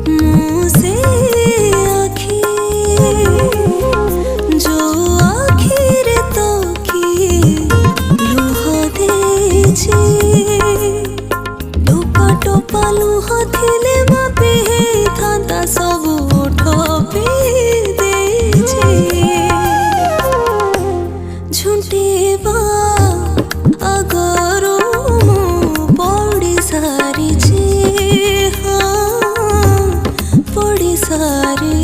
मुँह से आखी जो आखिर तो की लुह देछि टोपा टोपा लुह थिले मापे थांता सबु ठोपी देछि झुंटेबा अगरो पड़ी सारी हाँ पड़ी सारी